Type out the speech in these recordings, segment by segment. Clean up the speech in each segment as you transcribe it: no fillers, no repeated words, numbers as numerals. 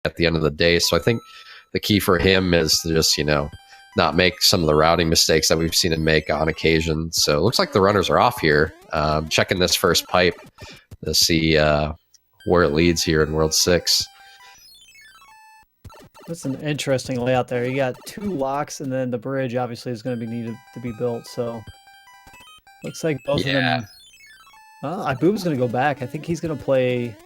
at the end of the day. So I think the key for him is to just, not make some of the routing mistakes that we've seen him make on occasion. So it looks like the runners are off here. Checking this first pipe to see where it leads here in World 6. That's an interesting layout there. You got 2 locks, and then the bridge obviously is going to be needed to be built. So looks like both of them. Ibuba's going to go back. I think he's going to play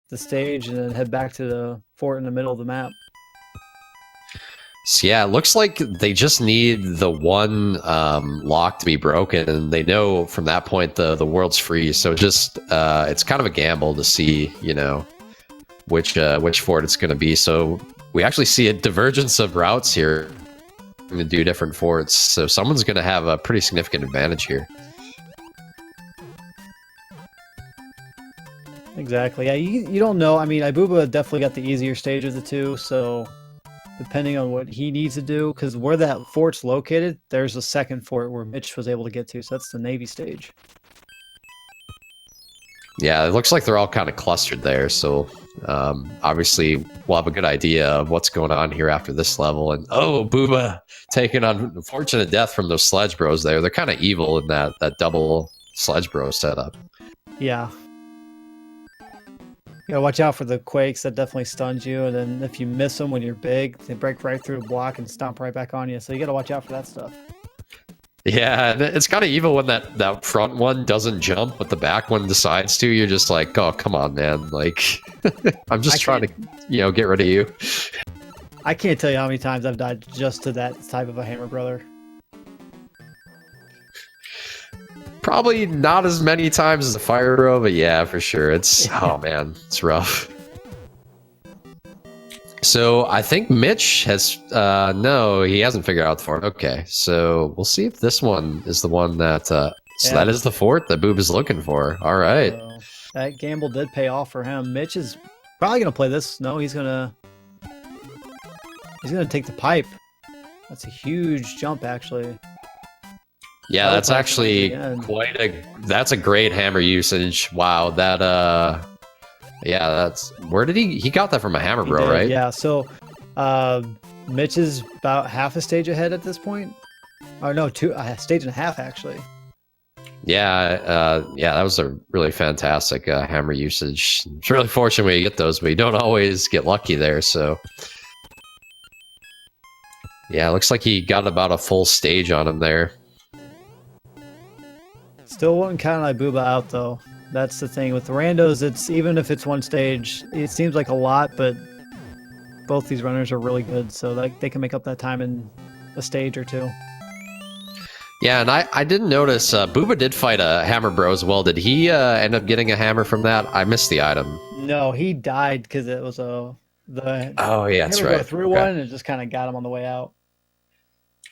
the stage and then head back to the fort in the middle of the map. So yeah, it looks like they just need the one lock to be broken, and they know from that point the world's free. So just it's kind of a gamble to see, which fort it's going to be. So we actually see a divergence of routes here to do different forts. So someone's going to have a pretty significant advantage here. Exactly. Yeah, you don't know. I mean, Ibuba definitely got the easier stage of the two, so depending on what he needs to do, because where that fort's located, there's a second fort where Mitch was able to get to, so that's the Navy stage. Yeah, it looks like they're all kind of clustered there, so obviously we'll have a good idea of what's going on here after this level. And Booba taking on Fortunate Death from those Sledge Bros there. They're kind of evil in that double Sledge Bro setup. Yeah. You gotta watch out for the quakes. That definitely stuns you, and then if you miss them when you're big, they break right through the block and stomp right back on you. So you gotta watch out for that stuff. Yeah, it's kind of evil when that front one doesn't jump, but the back one decides to. You're just like, oh, come on, man. Like, I'm just trying to, get rid of you. I can't tell you how many times I've died just to that type of a hammer brother. Probably not as many times as the fire bro, but yeah, for sure. It's, oh man, it's rough. So I think Mitch has, no, he hasn't figured out the fort. Okay, so we'll see if this one is the one that, so that is the fort that Boob is looking for. All right. So that gamble did pay off for him. Mitch is probably going to play this. No, he's going to take the pipe. That's a huge jump, actually. Yeah, that's actually that's a great hammer usage. Wow, that, yeah, that's, where did he got that from a hammer bro, right? Yeah, so Mitch is about half a stage ahead at this point. Oh no, a stage and a half actually. Yeah, that was a really fantastic hammer usage. It's really fortunate when you get those, but you don't always get lucky there. So yeah, it looks like he got about a full stage on him there. Still wouldn't count Ibuba out though. That's the thing with the randos. It's even if it's one stage, it seems like a lot, but both these runners are really good, so like they can make up that time in a stage or two. Yeah, and I didn't notice Booba did fight a hammer bro as well. Did he end up getting a hammer from that? I missed the item. No, he died because it was oh yeah, that's right. Go through one and it just kind of got him on the way out.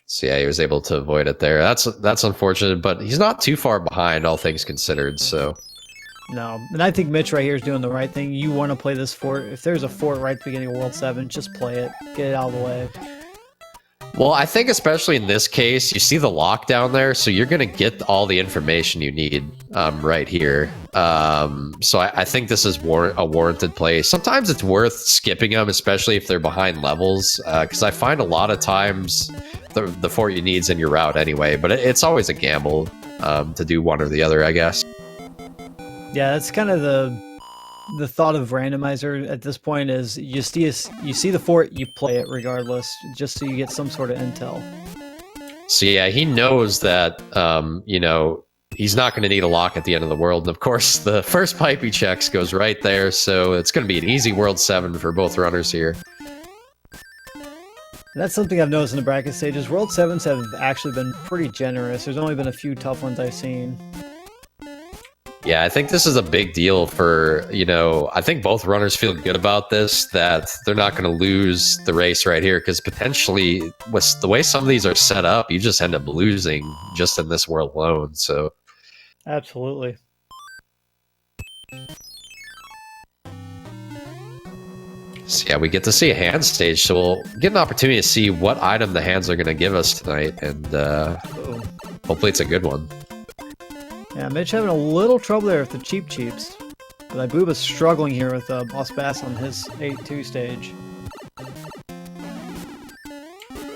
So yeah, he was able to avoid it there. That's unfortunate, but he's not too far behind, all things considered. So no, and I think Mitch right here is doing the right thing. You want to play this fort. If there's a fort right at the beginning of World 7, just play it. Get it out of the way. Well, I think especially in this case, you see the lockdown there, so you're going to get all the information you need right here. So I think this is a warranted play. Sometimes it's worth skipping them, especially if they're behind levels, because I find a lot of times the fort you need is in your route anyway, but it's always a gamble to do one or the other, I guess. Yeah, that's kind of the thought of randomizer at this point is you see the fort, you play it regardless, just so you get some sort of intel. So yeah, he knows that he's not going to need a lock at the end of the world, and of course the first pipe he checks goes right there, so it's going to be an easy World 7 for both runners here. And that's something I've noticed in the bracket stages. World 7s have actually been pretty generous. There's only been a few tough ones I've seen. Yeah, I think this is a big deal for, I think both runners feel good about this, that they're not going to lose the race right here, because potentially with the way some of these are set up, you just end up losing just in this world alone. So absolutely. So yeah, we get to see a hand stage, so we'll get an opportunity to see what item the hands are going to give us tonight, and hopefully it's a good one. Yeah, Mitch having a little trouble there with the cheeps. But ibuba's struggling here with Boss Bass on his 8-2 stage.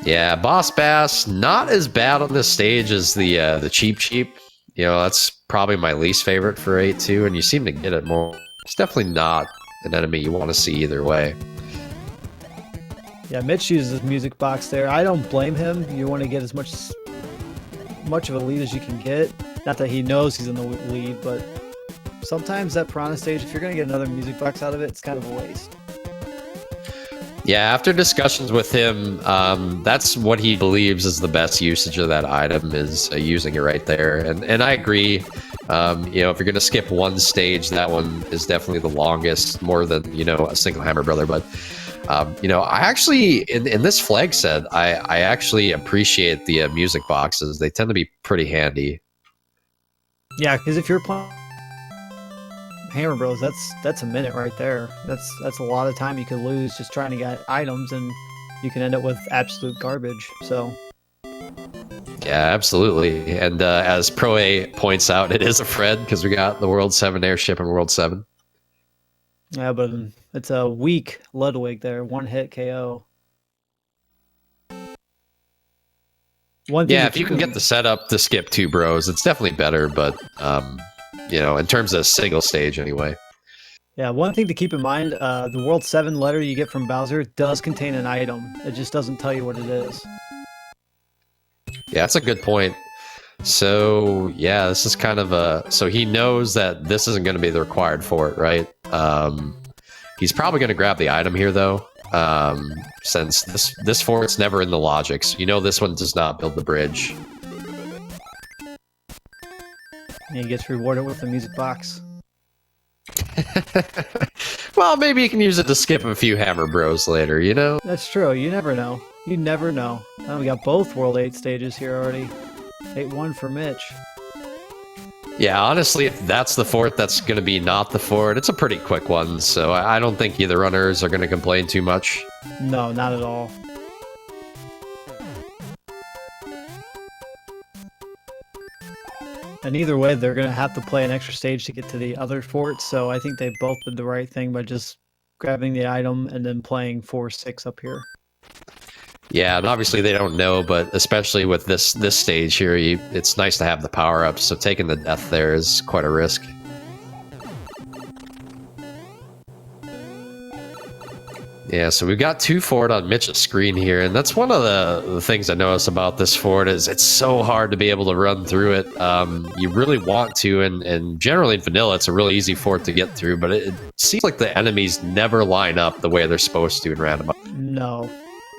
Yeah, Boss Bass, not as bad on this stage as the Cheap Cheap. You know, that's probably my least favorite for 8-2, and you seem to get it more. It's definitely not an enemy you want to see either way. Yeah, Mitch uses his music box there. I don't blame him. You want to get as much of a lead as you can get. Not that he knows he's in the lead, but sometimes that Piranha stage, if you're going to get another music box out of it, it's kind of a waste. Yeah, after discussions with him, that's what he believes is the best usage of that item, is using it right there. And I agree. You know, if you're going to skip one stage, that one is definitely the longest, more than, you know, a single Hammer Brother. But, you know, I actually, in this flag set, I actually appreciate the music boxes. They tend to be pretty handy. Yeah, because if you're playing Hammer Bros, that's a minute right there. That's a lot of time you could lose just trying to get items, and you can end up with absolute garbage. So yeah, absolutely. And as Pro A points out, it is a Fred because we got the World 7 airship and World 7. Yeah, but it's a weak Ludwig there, one hit KO. Yeah, if you can get the setup to skip 2 bros, it's definitely better, but you know, in terms of single stage anyway. Yeah, one thing to keep in mind, the World 7 letter you get from Bowser does contain an item. It just doesn't tell you what it is. Yeah, that's a good point. So, yeah, this is kind of a... So he knows that this isn't going to be the required fort, right? He's probably going to grab the item here, though, since this fort's never in the logic. So you know this one does not build the bridge. And he gets rewarded with the music box. Well, maybe you can use it to skip a few Hammer Bros later, you know? That's true. You never know. You never know. Oh, we got both World 8 stages here already. 8-1 for Mitch. Yeah, honestly, if that's the fort that's going to be not the fort, it's a pretty quick one, so I don't think either runners are going to complain too much. No, not at all. And either way, they're going to have to play an extra stage to get to the other fort, so I think they both did the right thing by just grabbing the item and then playing 4-6 up here. Yeah, and obviously they don't know, but especially with this stage here, it's nice to have the power-ups, so taking the death there is quite a risk. Yeah, so we've got 2 fort on Mitch's screen here, and that's one of the things I notice about this fort is it's so hard to be able to run through it. You really want to, and generally in vanilla, it's a really easy fort to get through, but it seems like the enemies never line up the way they're supposed to in Randomizer. No.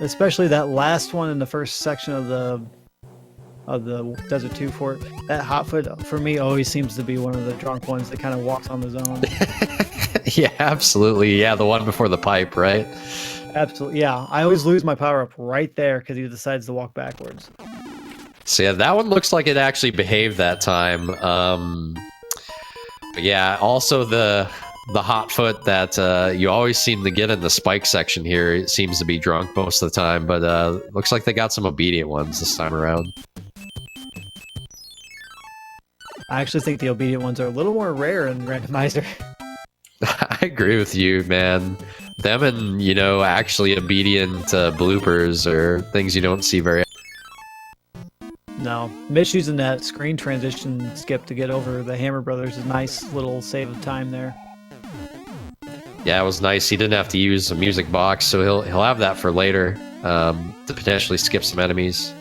Especially that last one in the first section of the Desert 2 fort. That Hotfoot, for me, always seems to be one of the drunk ones that kind of walks on his own. Yeah, absolutely. Yeah, the one before the pipe, right? Absolutely. Yeah, I always lose my power-up right there because he decides to walk backwards. So yeah, that one looks like it actually behaved that time. But yeah, also the Hotfoot that you always seem to get in the spike section here, it seems to be drunk most of the time, but looks like they got some obedient ones this time around. I actually think the obedient ones are a little more rare in Randomizer. I agree with you, man. Them and, you know, actually obedient bloopers are things you don't see very often. No. Mitch using that screen transition skip to get over the Hammer Brothers is a nice little save of time there. Yeah, it was nice. He didn't have to use a music box, so he'll have that for later to potentially skip some enemies.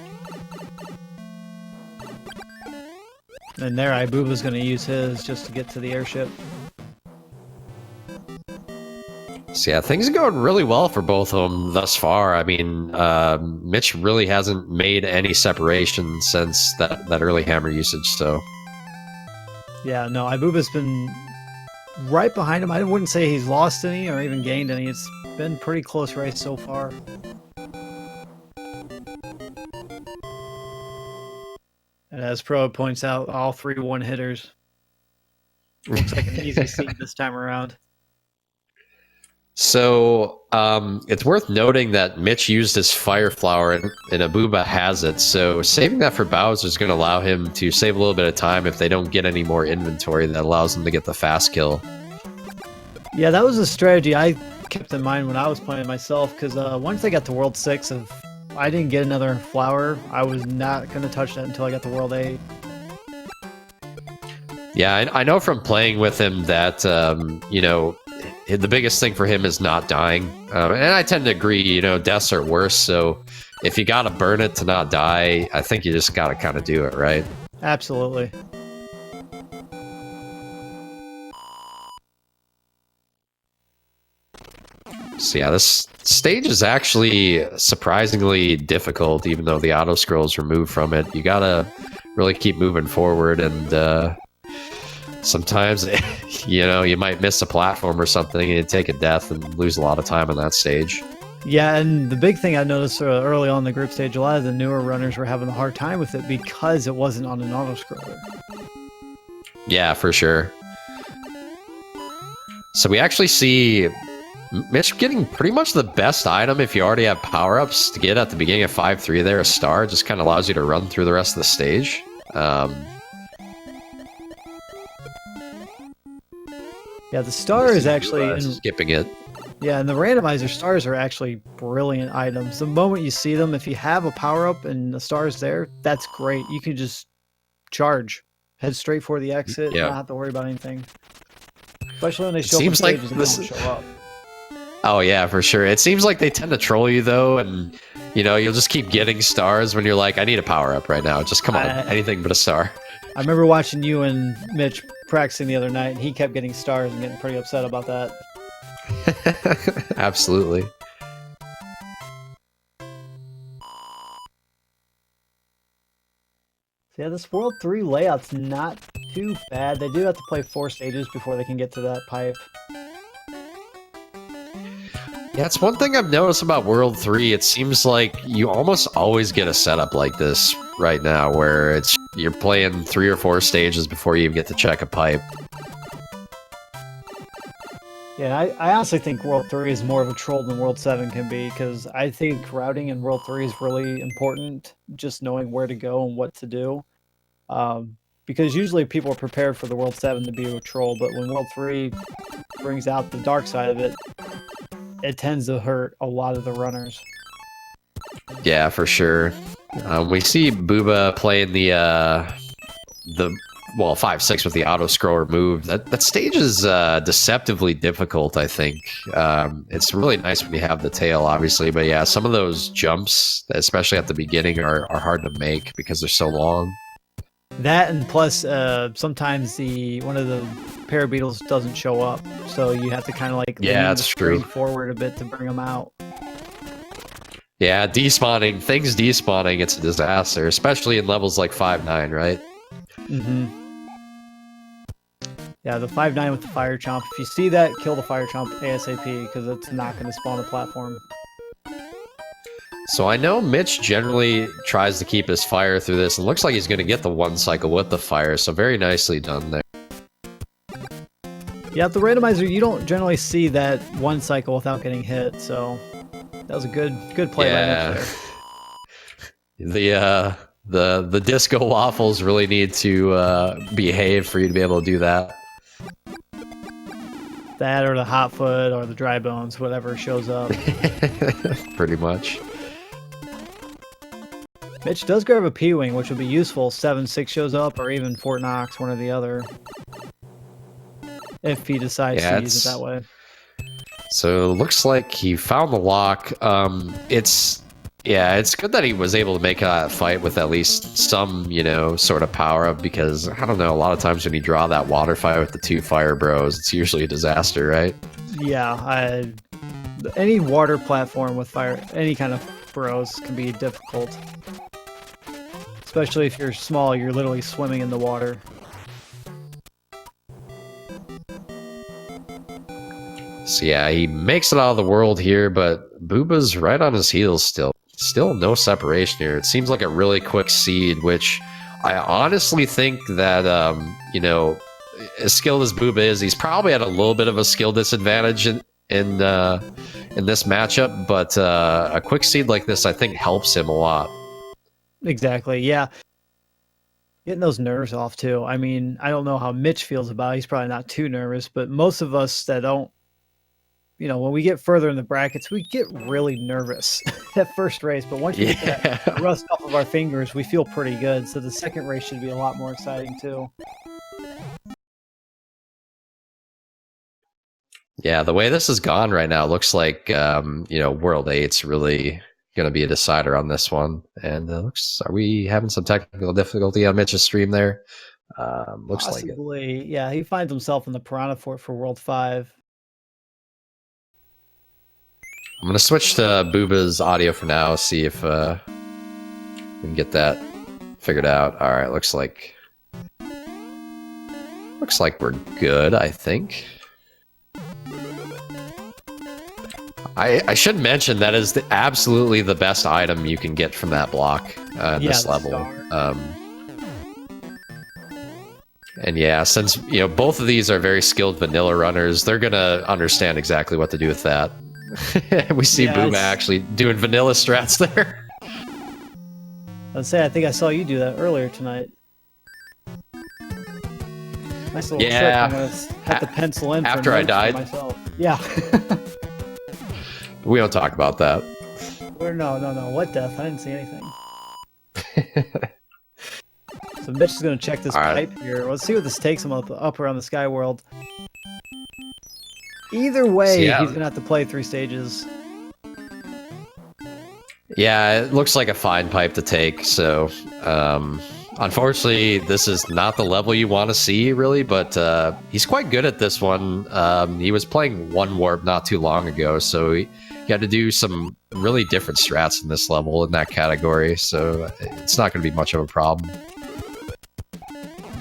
And there, ibuba's going to use his just to get to the airship. So yeah, things are going really well for both of them thus far. I mean, Mitch really hasn't made any separation since that early hammer usage, so... Yeah, no, ibuba's been right behind him. I wouldn't say he's lost any or even gained any. It's been pretty close race so far. And as Pro points out, all 3 one-hitters. Looks like an easy seat this time around. So it's worth noting that Mitch used his Fire Flower and ibuba has it, so saving that for Bowser is going to allow him to save a little bit of time if they don't get any more inventory that allows them to get the fast kill. Yeah, that was a strategy I kept in mind when I was playing myself, because once I got to World 6, if I didn't get another flower, I was not going to touch that until I got to World 8. Yeah, I know from playing with him that, you know, the biggest thing for him is not dying. And I tend to agree, you know, deaths are worse. So if you got to burn it to not die, I think you just got to kind of do it, right? Absolutely. So yeah, this stage is actually surprisingly difficult, even though the auto scroll is removed from it. You gotta really keep moving forward, and sometimes, you know, you might miss a platform or something and you take a death and lose a lot of time on that stage. Yeah, and the big thing I noticed early on in the group stage, a lot of the newer runners were having a hard time with it because it wasn't on an auto scroller. Yeah, for sure. So we actually see Mitch getting pretty much the best item if you already have power-ups to get at the beginning of 5-3 there. A star just kind of allows you to run through the rest of the stage. Yeah, the star is actually... skipping it. Yeah, and the randomizer stars are actually brilliant items. The moment you see them, if you have a power-up and the star's there, that's great. You can just charge. Head straight for the exit, not have to worry about anything. Especially when they show up on stages and don't show up. Oh yeah, for sure. It seems like they tend to troll you though, and you know, you'll just keep getting stars when you're like, I need a power-up right now. Just come on, anything but a star. I remember watching you and Mitch practicing the other night, and he kept getting stars and getting pretty upset about that. Absolutely. So yeah, this World 3 layout's not too bad. They do have to play 4 stages before they can get to that pipe. Yeah, it's one thing I've noticed about World 3. It seems like you almost always get a setup like this right now, where you're playing 3 or 4 stages before you even get to check a pipe. Yeah, I honestly think World 3 is more of a troll than World 7 can be, because I think routing in World 3 is really important, just knowing where to go and what to do. Because usually people are prepared for the World 7 to be a troll, but when World 3 brings out the dark side of it, it tends to hurt a lot of the runners. Yeah, for sure. We see Booba playing the 5-6 with the auto scroll removed. That stage is deceptively difficult, I think. It's really nice when you have the tail, obviously, but yeah, some of those jumps, especially at the beginning, are hard to make because they're so long. That, and plus sometimes one of the parabeetles doesn't show up, so you have to kind of like lean the screen forward a bit to bring them out. Yeah, things despawning, it's a disaster, especially in levels like 5-9, right? Mm-hmm. Yeah, the 5-9 with the fire chomp. If you see that, kill the fire chomp ASAP, because it's not going to spawn a platform. So I know Mitch generally tries to keep his fire through this, and looks like he's going to get the 1 cycle with the fire, so very nicely done there. Yeah, the randomizer, you don't generally see that 1 cycle without getting hit, so that was a good play by Mitch there. The disco waffles really need to behave for you to be able to do that. That, or the hot foot, or the dry bones, whatever shows up. Pretty much. Mitch does grab a P-Wing, which would be useful. 7-6 shows up, or even Fort Knox, one or the other. If he decides to use it that way. So it looks like he found the lock. It's good that he was able to make a fight with at least some, sort of power up, because I don't know, a lot of times when you draw that water fight with the 2 fire bros, it's usually a disaster, right? Yeah, any water platform with fire, any kind of bros can be difficult. Especially if you're small, you're literally swimming in the water. So yeah, he makes it out of the world here, but Booba's right on his heels still. Still no separation here. It seems like a really quick seed, which I honestly think that, as skilled as Booba is, he's probably at a little bit of a skill disadvantage in this matchup, but a quick seed like this, I think, helps him a lot. Exactly, yeah. Getting those nerves off, too. I mean, I don't know how Mitch feels about it. He's probably not too nervous, but most of us that don't you know, when we get further in the brackets, we get really nervous that first race. But once we get that rust off of our fingers, we feel pretty good. So the second race should be a lot more exciting too. Yeah, the way this has gone right now, looks like you know, World 8's really going to be a decider on this one. And looks, are we having some technical difficulty on Mitch's stream there? Looks Possibly, like it. yeah. He finds himself in the Piranha Fort for World 5. I'm gonna switch to Booba's audio for now. See if we can get that figured out. All right, looks like we're good. I think. I should mention that is absolutely the best item you can get from that block this level. And yeah, since you know both of these are very skilled vanilla runners, they're gonna understand exactly what to do with that. We see Booba actually doing vanilla strats there. Let's say I think I saw you do that earlier tonight. Nice little trick. I'm gonna have to pencil in after I died. Myself. Yeah. We don't talk about that. No. What death? I didn't see anything. So Mitch is going to check this pipe here. Let's see what this takes him up around the sky world. Either way, he's going to have to play 3 stages. Yeah, it looks like a fine pipe to take. So, unfortunately, this is not the level you want to see, really. But he's quite good at this one. He was playing 1 warp not too long ago, so he had to do some really different strats in this level in that category. So it's not going to be much of a problem.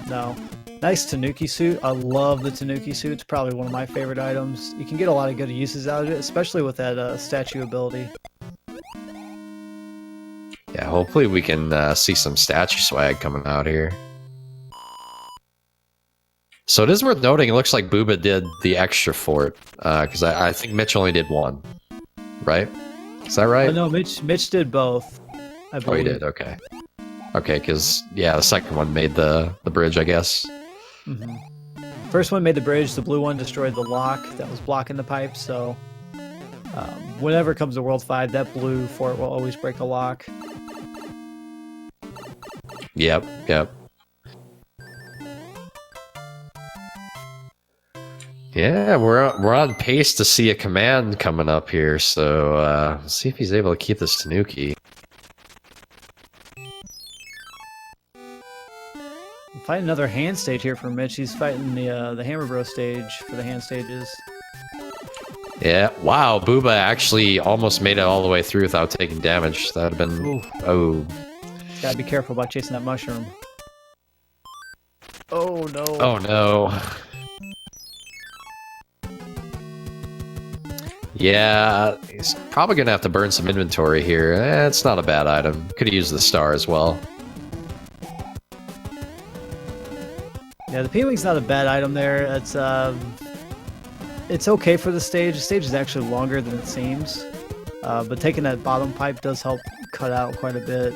No. Nice Tanuki suit. I love the Tanuki suit. It's probably one of my favorite items. You can get a lot of good uses out of it, especially with that statue ability. Yeah, hopefully we can see some statue swag coming out here. So it is worth noting, it looks like Booba did the extra fort, because I think Mitch only did 1, right? Is that right? Oh, no, Mitch did both, I believe. Oh, he did, okay. Okay, because, yeah, the second one made the bridge, I guess. Mm-hmm. First one made the bridge, the blue one destroyed the lock that was blocking the pipe, so whenever it comes to World 5, that blue fort will always break the lock. Yep. Yeah, we're on pace to see a command coming up here, so let's see if he's able to keep this Tanuki. Fight another hand stage here for Mitch. He's fighting the Hammer Bro stage for the hand stages. Yeah, wow, Booba actually almost made it all the way through without taking damage. That would have been... Ooh. Oh. Gotta be careful about chasing that mushroom. Oh, no. Oh, no. Yeah, he's probably going to have to burn some inventory here. It's not a bad item. Could have used the star as well. Yeah, the P-Wing's not a bad item there. It's okay for the stage. The stage is actually longer than it seems. But taking that bottom pipe does help cut out quite a bit.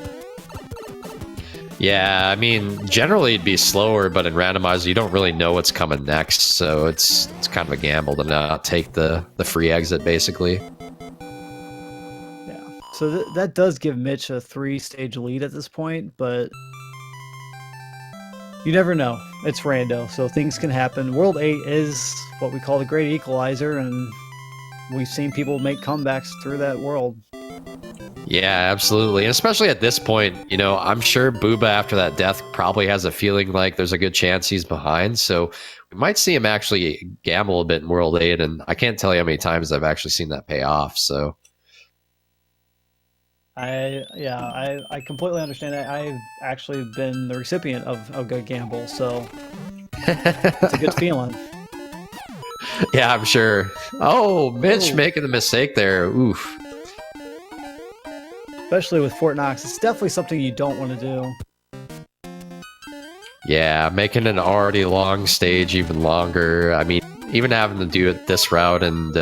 Yeah, I mean, generally it'd be slower, but in randomizer you don't really know what's coming next, so it's kind of a gamble to not take the free exit, basically. Yeah, so that does give Mitch a 3-stage lead at this point, but you never know. It's rando, so things can happen. World 8 is what we call the Great Equalizer, and we've seen people make comebacks through that world. Yeah, absolutely. And especially at this point, you know, I'm sure Booba after that death probably has a feeling like there's a good chance he's behind. So we might see him actually gamble a bit in World 8. And I can't tell you how many times I've actually seen that pay off. So I completely understand that. I've actually been the recipient of a good gamble, so it's a good feeling. Yeah, I'm sure. Oh, Mitch making the mistake there. Oof. Especially with Fort Knox, it's definitely something you don't want to do. Yeah, making an already long stage even longer. I mean, even having to do it this route and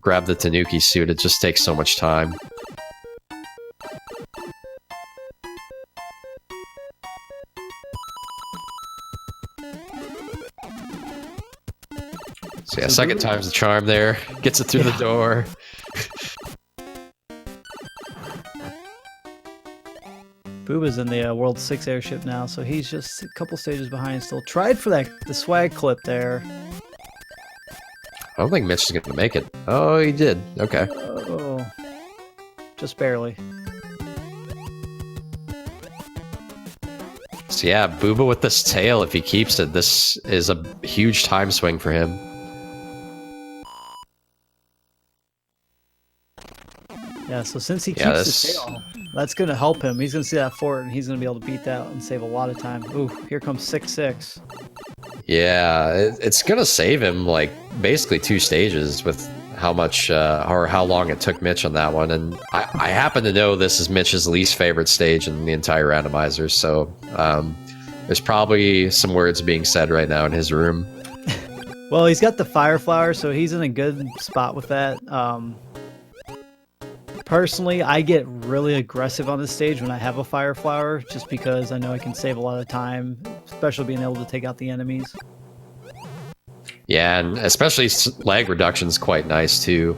grab the Tanuki suit, it just takes so much time. So So yeah, second time's the charm there. Gets it through the door. Booba's in the World 6 airship now, so he's just a couple stages behind still. Tried for the swag clip there. I don't think Mitch is going to make it. Oh, he did. Okay. Oh, just barely. So yeah, Booba with this tail, if he keeps it, this is a huge time swing for him. Yeah, so since he keeps his tail, that's going to help him. He's going to see that fort, and he's going to be able to beat that and save a lot of time. Ooh, here comes 6-6. Yeah, it's going to save him, like, basically 2 stages with how much, or how long it took Mitch on that one. And I happen to know this is Mitch's least favorite stage in the entire randomizer, so there's probably some words being said right now in his room. Well, he's got the fire flower, so he's in a good spot with that. Personally, I get really aggressive on this stage when I have a fire flower, just because I know I can save a lot of time, especially being able to take out the enemies. Yeah, and especially lag reduction is quite nice too.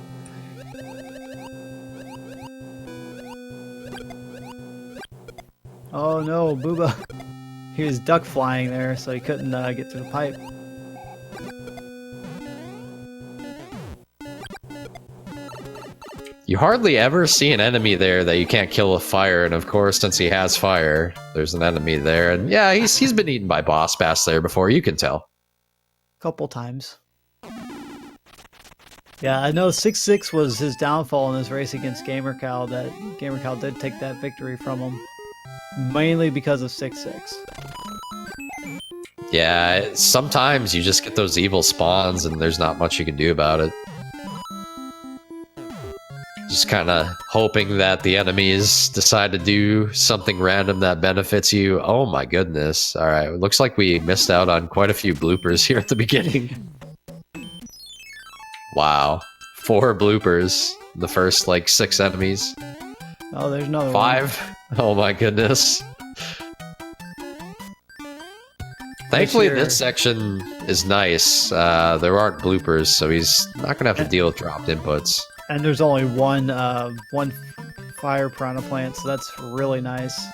Oh no, Booba. He was duck flying there, so he couldn't get through the pipe. You hardly ever see an enemy there that you can't kill with fire, and of course, since he has fire, there's an enemy there. And yeah, he's been eaten by boss bass there before, you can tell. Couple times. Yeah, I know 6-6 was his downfall in this race against GamerCow, that GamerCow did take that victory from him. Mainly because of 6-6. Yeah, sometimes you just get those evil spawns and there's not much you can do about it. Just kind of hoping that the enemies decide to do something random that benefits you. Oh my goodness. Alright, it looks like we missed out on quite a few bloopers here at the beginning. Wow. 4 bloopers. The first, like, 6 enemies. Oh, there's another 5. one. Oh my goodness. Thankfully, this section is nice. There aren't bloopers, so he's not going to have to deal with dropped inputs. And there's only one fire piranha plant, so that's really nice.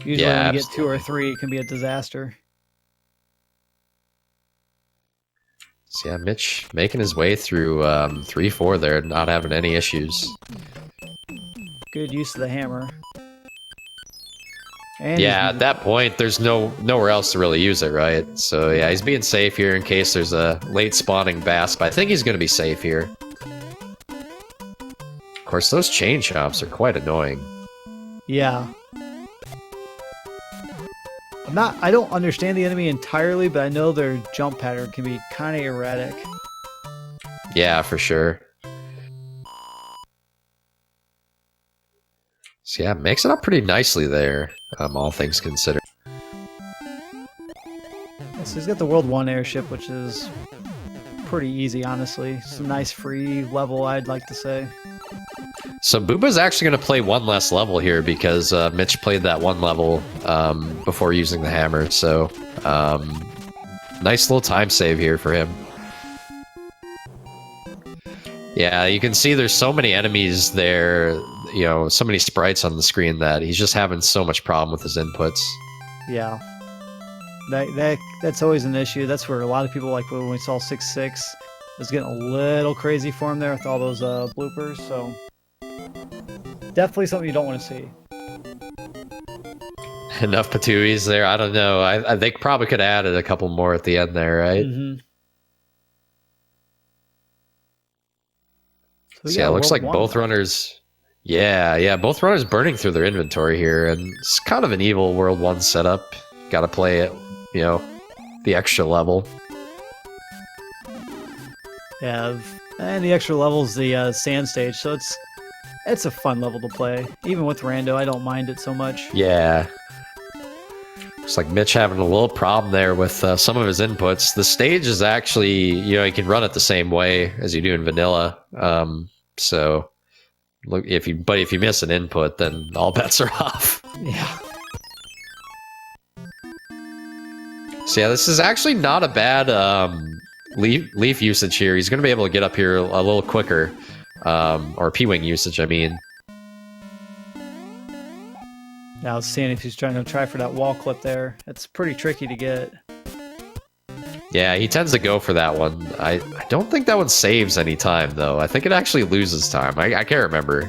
Usually when you get 2 or 3, it can be a disaster. So yeah, Mitch making his way through 3-4 there, not having any issues. Good use of the hammer. And yeah, at that point, there's nowhere else to really use it, right? So yeah, he's being safe here in case there's a late spawning bass, but I think he's going to be safe here. Of course, those chain chomps are quite annoying. Yeah. I don't understand the enemy entirely, but I know their jump pattern can be kind of erratic. Yeah, for sure. So yeah, makes it up pretty nicely there, all things considered. So he's got the World 1 airship, which is pretty easy, honestly. Some nice free level, I'd like to say. So Booba's actually going to play 1 less level here because Mitch played that 1 level before using the hammer. So nice little time save here for him. Yeah, you can see there's so many enemies there, you know, so many sprites on the screen that he's just having so much problem with his inputs. Yeah. That's always an issue. That's where a lot of people, like when we saw 6-6, it was getting a little crazy for him there with all those bloopers, so definitely something you don't want to see. Enough patooies there. I don't know. They probably could have added a couple more at the end there, right? Mm-hmm. So yeah, it looks like both runners... Yeah, both runners burning through their inventory here, and it's kind of an evil World 1 setup. Gotta play it, you know, the extra level. Yeah, and the extra level's the sand stage, so it's a fun level to play. Even with Rando, I don't mind it so much. Yeah. Looks like Mitch having a little problem there with some of his inputs. The stage is actually, you know, you can run it the same way as you do in vanilla. So, look, if you miss an input, then all bets are off. Yeah. So yeah, this is actually not a bad leaf usage here, he's going to be able to get up here a little quicker. Or P-Wing usage, I mean. Now, I was seeing if he's trying to try for that wall clip there. It's pretty tricky to get. Yeah, he tends to go for that one. I don't think that one saves any time, though. I think it actually loses time. I can't remember.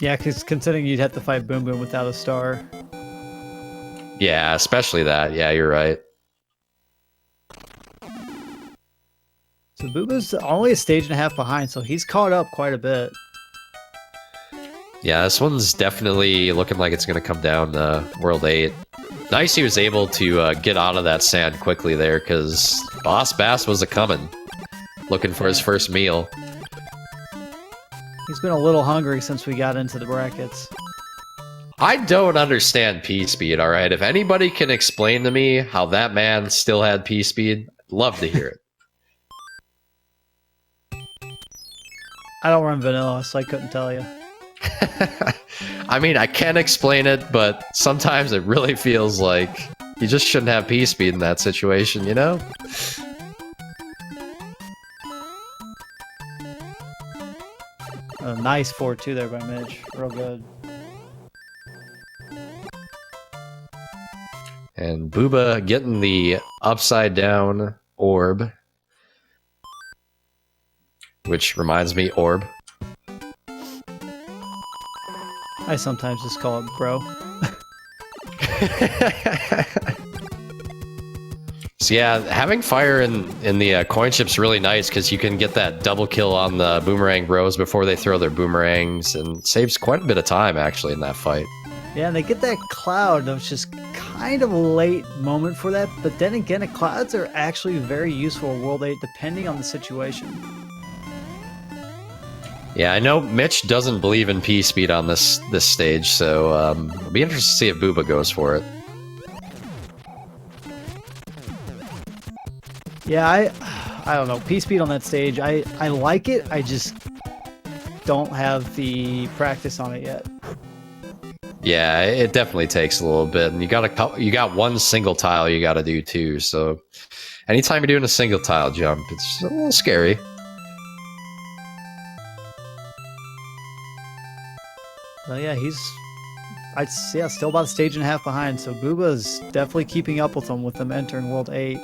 Yeah, because considering you'd have to fight Boom Boom without a star. Yeah, especially that. Yeah, you're right. So Booba's only a stage and a half behind, so he's caught up quite a bit. Yeah, this one's definitely looking like it's going to come down World 8. Nice he was able to get out of that sand quickly there, because Boss Bass was a-coming, looking for his first meal. He's been a little hungry since we got into the brackets. I don't understand P-Speed, alright? If anybody can explain to me how that man still had P-Speed, I'd love to hear it. I don't run vanilla, so I couldn't tell you. I mean, I can explain it, but sometimes it really feels like you just shouldn't have P-Speed in that situation, you know? A nice 4-2 there by Mitch. Real good. And Booba getting the upside down orb. Which reminds me, orb. I sometimes just call it bro. So yeah, having fire in the coin chip's really nice because you can get that double kill on the boomerang bros before they throw their boomerangs, and saves quite a bit of time actually in that fight. Yeah, and they get that cloud, which is kind of a late moment for that, but then again, the clouds are actually very useful in World 8 depending on the situation. Yeah, I know Mitch doesn't believe in P-Speed on this stage, so it'll be interesting to see if Booba goes for it. Yeah, I don't know. P-Speed on that stage, I like it, I just don't have the practice on it yet. Yeah, it definitely takes a little bit, and you got one single tile you got to do too. So, anytime you're doing a single tile jump, it's a little scary. Yeah, still about a stage and a half behind. So Booba's definitely keeping up with them entering World 8.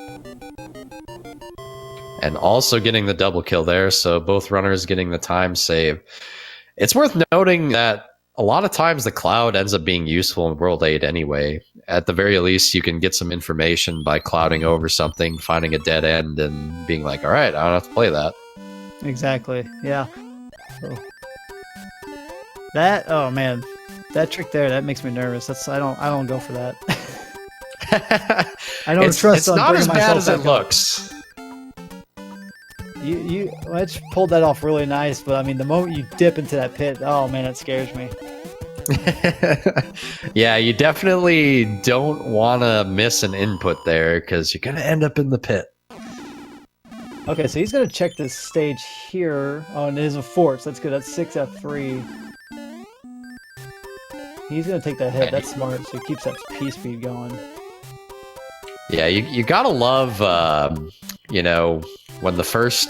And also getting the double kill there, so both runners getting the time save. It's worth noting that a lot of times the cloud ends up being useful in World 8 anyway. At the very least, you can get some information by clouding over something, finding a dead end, and being like, all right, I don't have to play that. Exactly, yeah. So, oh man, that trick there, that makes me nervous. I don't go for that. I don't trust. It's not as bad as it looks. You Mitch pulled that off really nice, but I mean, the moment you dip into that pit, oh man, it scares me. Yeah, you definitely don't want to miss an input there because you're gonna end up in the pit. Okay, so he's gonna check this stage here. Oh, and it is a fort, so that's good. That's 6F3. He's gonna take that hit. That's smart. So he keeps that P-Speed going. Yeah, you gotta love, you know, when the first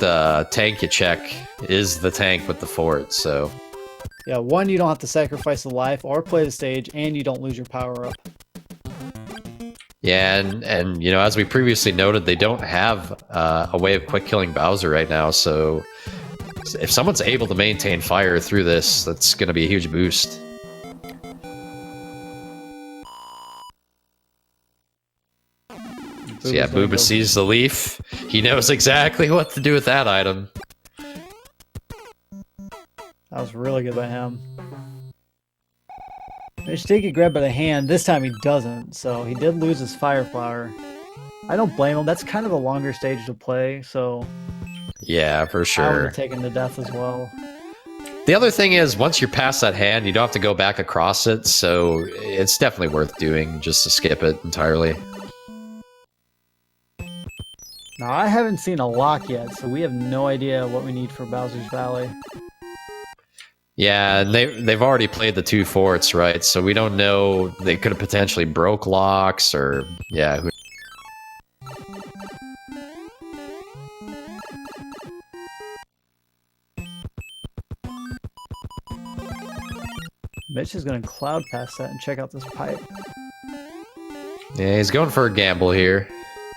tank you check is the tank with the fort. So yeah, one, you don't have to sacrifice a life or play the stage, and you don't lose your power up. Yeah, and you know, as we previously noted, they don't have a way of quick killing Bowser right now. So if someone's able to maintain fire through this, that's gonna be a huge boost. So yeah, Booba sees the leaf. He knows exactly what to do with that item. That was really good by him. Mitch did get grabbed by the hand. This time he doesn't, so he did lose his Fire Flower. I don't blame him. That's kind of a longer stage to play, so... Yeah, for sure. I would have taken the death as well. The other thing is, once you're past that hand, you don't have to go back across it, so it's definitely worth doing just to skip it entirely. Now, I haven't seen a lock yet, so we have no idea what we need for Bowser's Valley. Yeah, and they've already played the two forts, right? So we don't know. They could have potentially broke locks, or yeah. Mitch is going to cloud past that and check out this pipe. Yeah, he's going for a gamble here.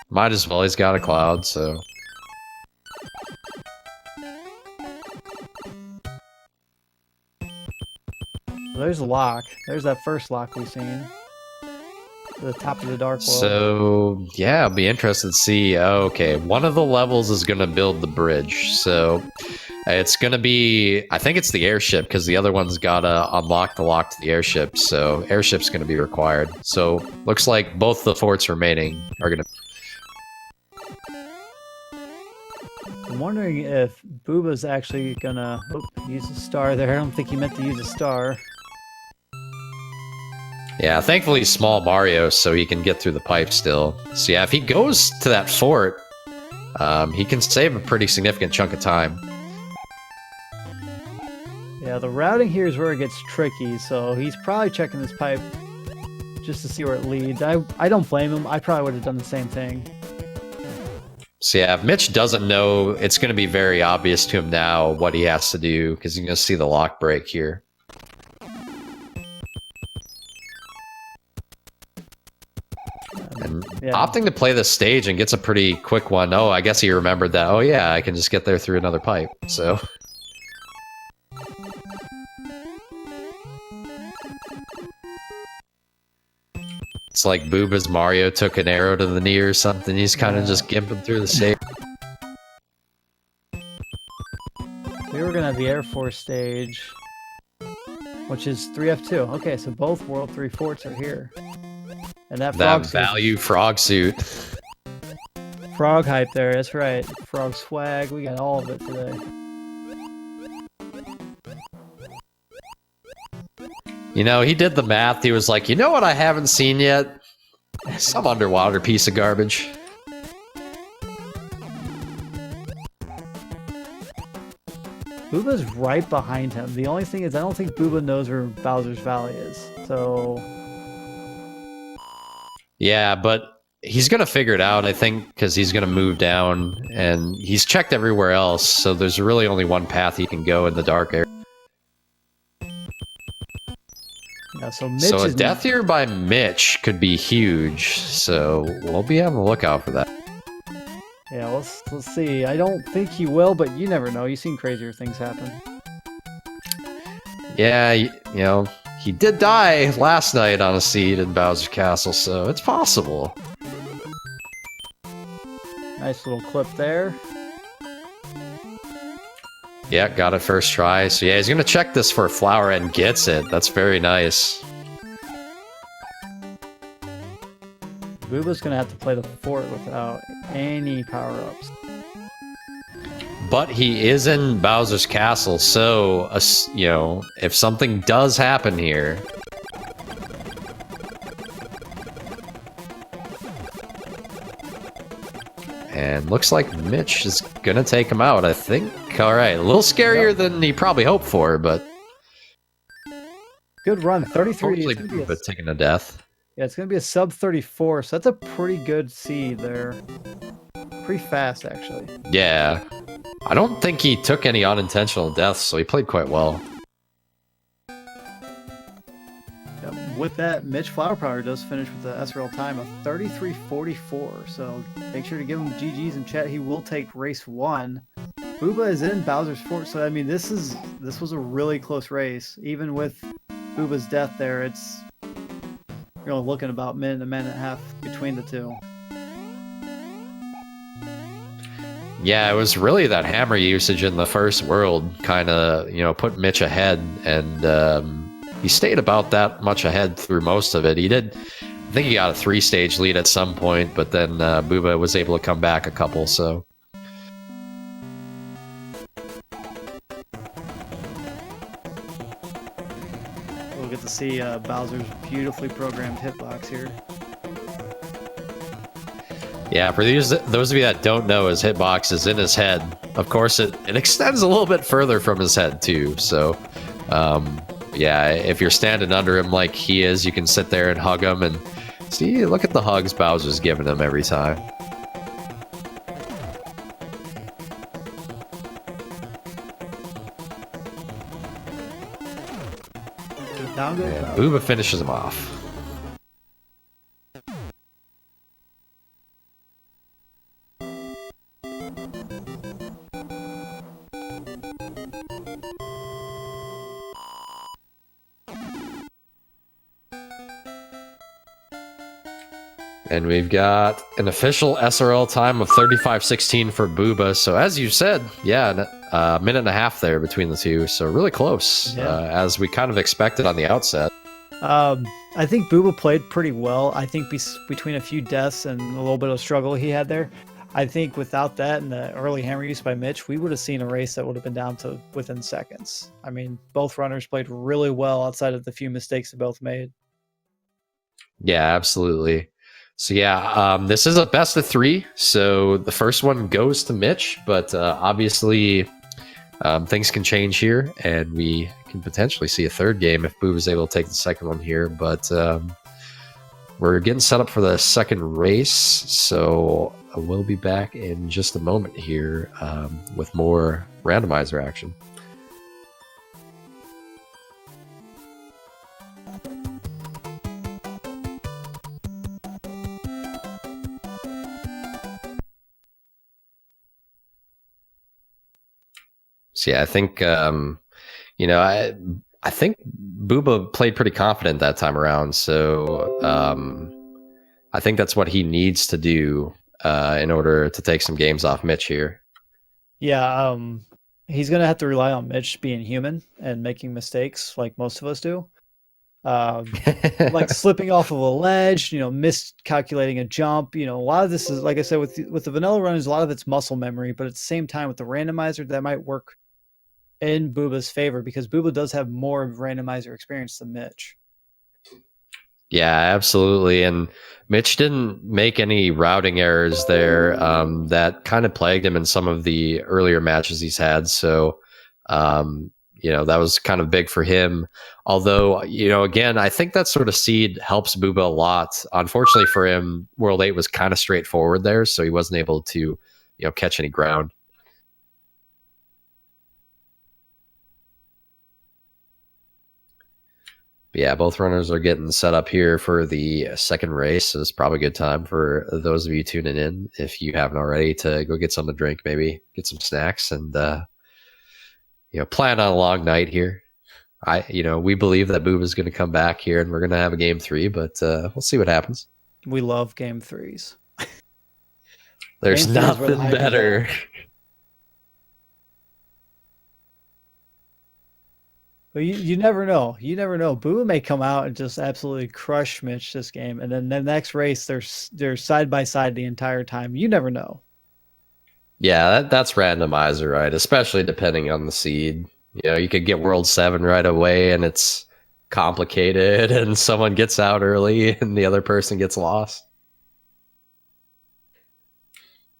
Might as well. He's got a cloud, so. There's a lock. There's that first lock we've seen. The top of the dark world. So, yeah, I'll be interested to see. Okay, one of the levels is going to build the bridge. So, it's going to be, I think it's the airship, because the other one's got to unlock the lock to the airship. So, airship's going to be required. So, looks like both the forts remaining are going to. I'm wondering if Booba's actually going to use a star there. I don't think he meant to use a star. Yeah, thankfully he's small Mario, so he can get through the pipe still. So yeah, if he goes to that fort, he can save a pretty significant chunk of time. Yeah, the routing here is where it gets tricky, so he's probably checking this pipe just to see where it leads. I don't blame him. I probably would have done the same thing. So yeah, if Mitch doesn't know, it's going to be very obvious to him now what he has to do, because he's going to see the lock break here. And yeah. Opting to play this stage and gets a pretty quick one. Oh, I guess he remembered that. Oh yeah, I can just get there through another pipe. So. It's like Booba's Mario took an arrow to the knee or something. He's kind of just gimping through the stage. We were going to have the Air Force stage, which is 3F2. Okay, so both World 3 forts are here. And that value frog suit. Frog hype there, that's right. Frog swag, we got all of it today. You know, he did the math. He was like, you know what I haven't seen yet? Some underwater piece of garbage. Booba's right behind him. The only thing is, I don't think Booba knows where Bowser's Valley is. So... yeah, but he's going to figure it out, I think, because he's going to move down, and he's checked everywhere else, so there's really only one path he can go in the dark area. Yeah, so Mitch a death here by Mitch could be huge, so we'll be on the lookout for that. Yeah, let's see. I don't think he will, but you never know. You've seen crazier things happen. Yeah, you know, he did die last night on a seed in Bowser's Castle, so it's possible. Nice little clip there. Yeah, got it first try. So yeah, he's going to check this for a flower and gets it. That's very nice. Booba's going to have to play the fort without any power-ups. But he is in Bowser's Castle, so, you know, if something does happen here... And looks like Mitch is gonna take him out, I think. Alright, a little scarier than he probably hoped for, but... Good run, 33. But taking a death. Yeah, it's gonna be a sub 34, so that's a pretty good seed there. Pretty fast, actually. Yeah. I don't think he took any unintentional deaths, so he played quite well. With that, Mitch Flowerpower does finish with the SRL time of 33:44. So make sure to give him GGs in chat. He will take race 1. Booba is in Bowser's Fort, so I mean this was a really close race. Even with Booba's death there, it's looking about a minute and a half between the two. Yeah, it was really that hammer usage in the first world kind of, put Mitch ahead, and he stayed about that much ahead through most of it. I think he got a 3-stage lead at some point, but then Booba was able to come back a couple, so. We'll get to see Bowser's beautifully programmed hitbox here. Yeah, for those of you that don't know, his hitbox is in his head. Of course, it extends a little bit further from his head, too, so... yeah, if you're standing under him like he is, you can sit there and hug him and see, look at the hugs Bowser's giving him every time. Down goes And Bauer. Booba finishes him off. And we've got an official SRL time of 35:16 for Booba. So as you said, yeah, a minute and a half there between the two. So really close, as we kind of expected on the outset. I think Booba played pretty well. I think between a few deaths and a little bit of struggle he had there, I think without that and the early hammer use by Mitch, we would have seen a race that would have been down to within seconds. I mean, both runners played really well outside of the few mistakes they both made. Yeah, absolutely. So yeah, this is a best of 3. So the first one goes to Mitch, but obviously things can change here, and we can potentially see a third game if Boob is able to take the second one here. But we're getting set up for the second race, so we'll be back in just a moment here with more randomizer action. So yeah, I think I think Booba played pretty confident that time around. So I think that's what he needs to do in order to take some games off Mitch here. Yeah, he's gonna have to rely on Mitch being human and making mistakes like most of us do. Like slipping off of a ledge, miscalculating a jump. A lot of this is, like I said, with the vanilla runners, a lot of it's muscle memory, but at the same time with the randomizer, that might work in Booba's favor because Booba does have more randomizer experience than Mitch. Yeah, absolutely. And Mitch didn't make any routing errors there that kind of plagued him in some of the earlier matches he's had. So, that was kind of big for him. Although, again, I think that sort of seed helps Booba a lot. Unfortunately for him, World 8 was kind of straightforward there, so he wasn't able to, catch any ground. Yeah, both runners are getting set up here for the second race. So it's probably a good time for those of you tuning in, if you haven't already, to go get something to drink, maybe get some snacks, and plan on a long night here. We believe that Boob is going to come back here, and we're going to have a game 3, but we'll see what happens. We love game 3s. There's nothing better. But you never know. You never know. Booba may come out and just absolutely crush Mitch this game, and then the next race they're side by side the entire time. You never know. Yeah, that's randomizer, right? Especially depending on the seed. You could get World 7 right away, and it's complicated, and someone gets out early, and the other person gets lost.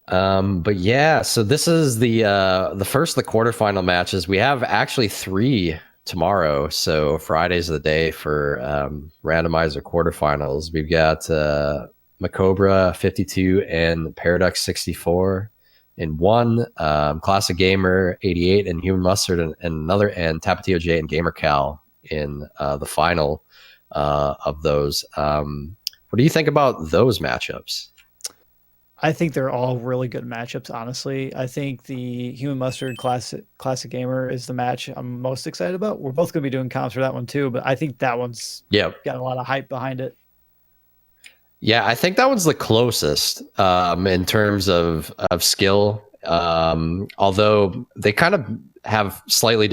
But yeah, so this is the first of the quarterfinal matches. We have actually 3 tomorrow, so Friday's the day for randomizer quarterfinals. We've got Macobra 52 and Paradox 64 in one, Classic Gamer 88 and Human Mustard and another, and Tapatio J and Gamer Cal in the final of those. What do you think about those matchups? I think they're all really good matchups, honestly. I think the Human Mustard Classic Gamer is the match I'm most excited about. We're both going to be doing comps for that one too, but I think that one's got a lot of hype behind it. Yeah, I think that one's the closest in terms of skill. Although they kind of have slightly different